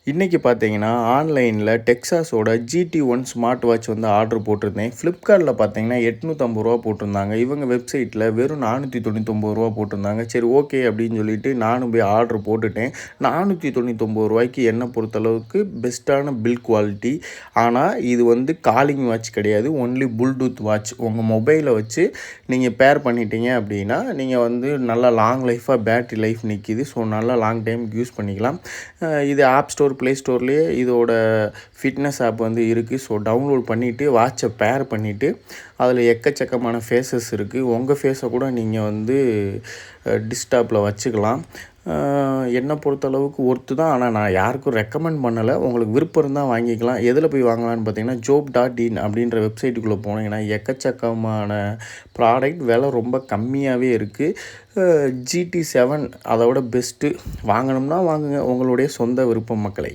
இன்றைக்கி பார்த்தீங்கன்னா ஆன்லைனில் டெக்ஸாஸோட GT1 ஸ்மார்ட் வாட்ச் வந்து ஆர்டர் போட்டிருந்தேன். ஃப்ளிப்கார்ட்டில் பார்த்தீங்கன்னா ரூ. 850 போட்டிருந்தாங்க. இவங்க வெப்சைட்டில் வெறும் ரூ. 499 போட்டிருந்தாங்க. சரி ஓகே அப்படின்னு சொல்லிட்டு நானும் போய் ஆர்டர் போட்டுட்டேன். ரூ. 499 என்னை பொறுத்தளவுக்கு பெஸ்ட்டான பில் குவாலிட்டி. ஆனால் இது வந்து காலிங் வாட்ச் கிடையாது, ஒன்லி ப்ளூடூத் வாட்ச். உங்கள் மொபைலை வச்சு நீங்கள் பேர் பண்ணிட்டீங்க அப்படின்னா நீங்கள் வந்து நல்லா லாங் லைஃபாக பேட்ரி லைஃப் நிற்கிது. ஸோ நல்லா லாங் டைம் யூஸ் பண்ணிக்கலாம். இது ஆப் ஸ்டோர் ப்ளே ஸ்டோர்லேயே இதோட ஃபிட்னஸ் ஆப் வந்து இருக்குது. ஸோ டவுன்லோட் பண்ணிவிட்டு வாட்சை பேர் பண்ணிவிட்டு அதில் எக்கச்சக்கமான ஃபேஸஸ் இருக்குது. உங்கள் ஃபேஸை கூட நீங்கள் வந்து டிஸ்டாப்பில் வச்சுக்கலாம். என்னை பொறுத்தளவுக்கு ஒர்த்து தான். ஆனால் நான் யாருக்கும் ரெக்கமெண்ட் பண்ணலை. உங்களுக்கு விருப்பம் இருந்தால் வாங்கிக்கலாம். எதில் போய் வாங்கலான்னு பார்த்தீங்கன்னா job.in அப்படின்ற வெப்சைட்டுக்குள்ளே போனீங்கன்னா எக்கச்சக்கமான ப்ராடக்ட் விலை ரொம்ப கம்மியாகவே இருக்குது. GT7 அதோட பெஸ்ட்டு. வாங்கணும்னா வாங்குங்க, உங்களுடைய சொந்த விருப்பம் மக்களே.